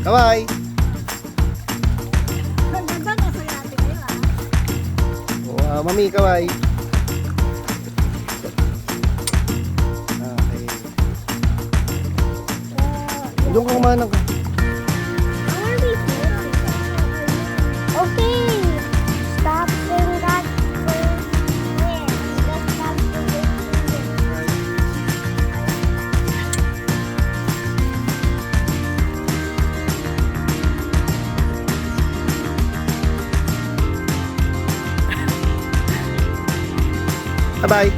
Bye-bye. Ganda na sa natin kayo Mami, kaway. Okay. Doon ka kumanang ka. How are we doing? Okay. Stop doing that for when? Let's stop doing Bye-bye.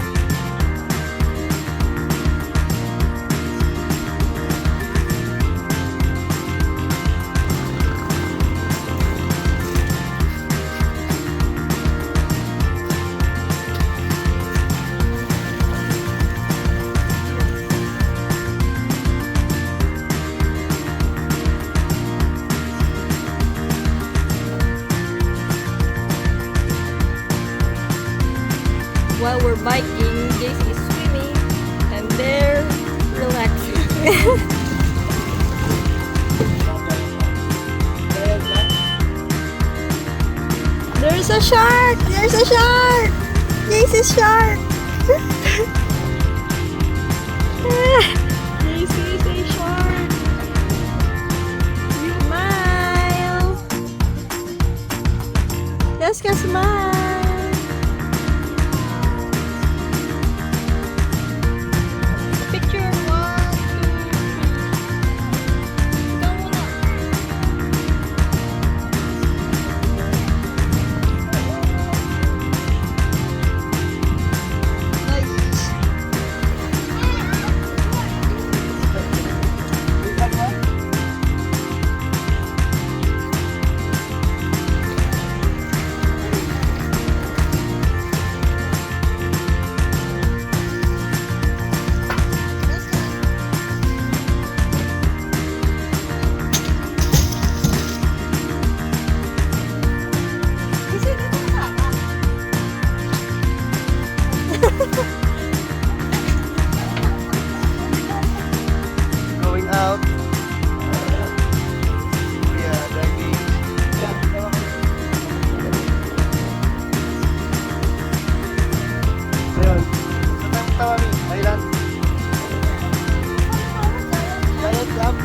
While we're biking, JC is swimming and they're relaxing. There's a shark! There's a shark! JC's shark! JC is a shark! Smile! Jessica, smile! Picture 1, 2, 3. Ikaw muna. Nice. Going out. Yeah, driving. Ayun. Saan tayo tawa, Mi? Island. Giant Club.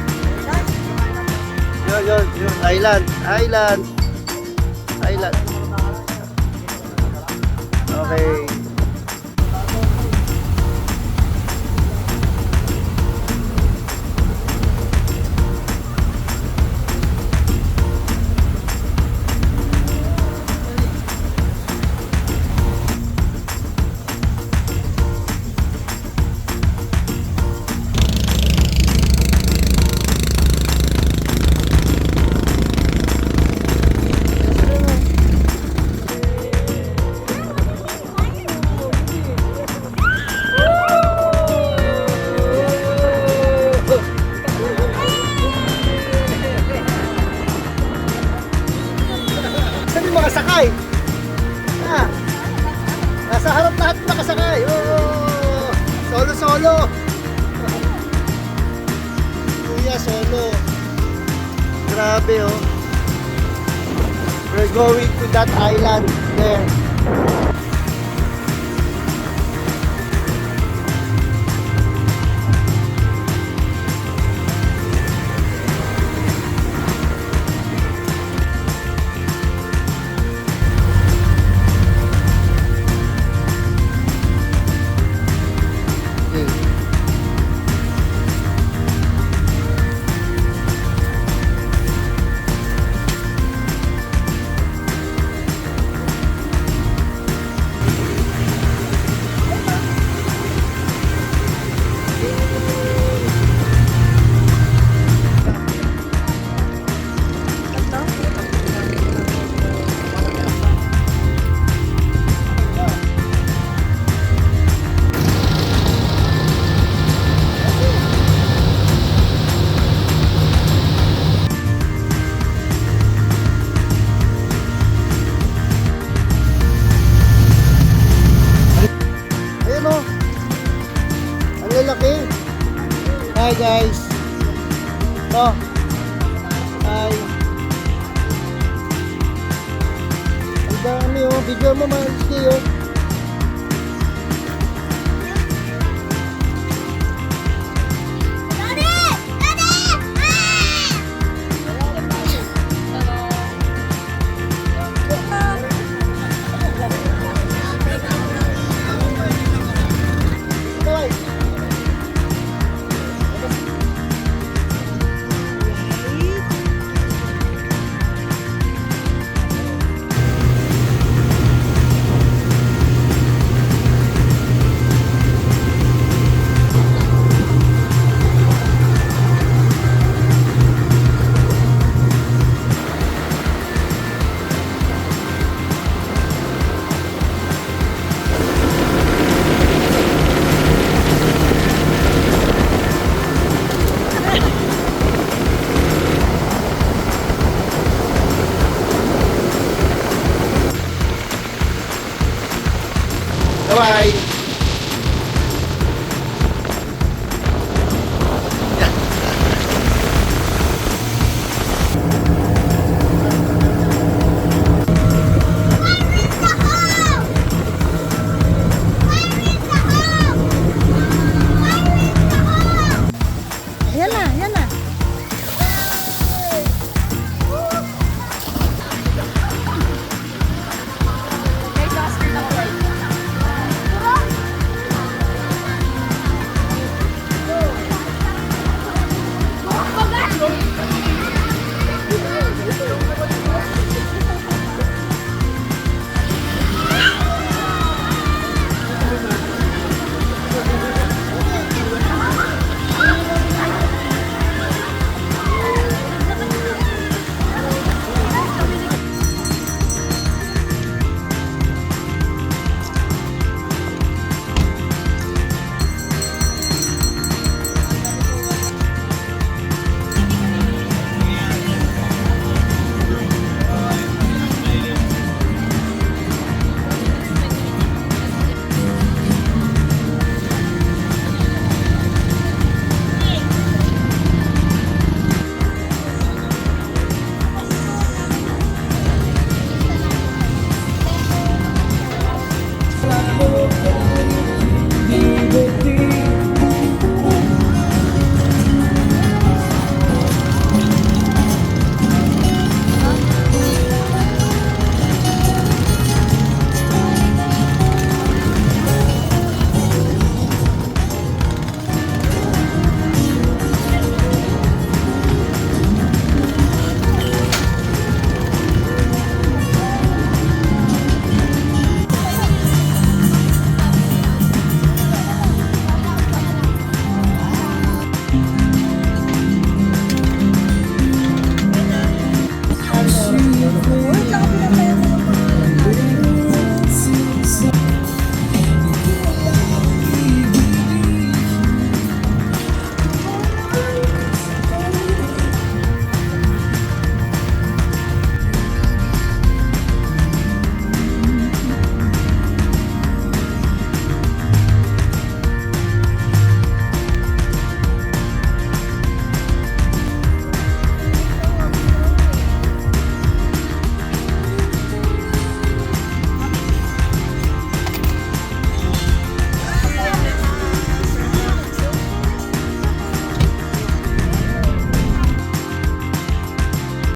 Yun. Island. Island. Okay. Saan yung makasakay? Nasa harap lahat nakasakay. Solo. Kuya, solo. Grabe, oh. We're going to that island there. Hi guys. video mo mga Rizky, oh. Daddy! Daddy! Kaway. Kaway. Yan na, yan na. Guys, Oscar na ko.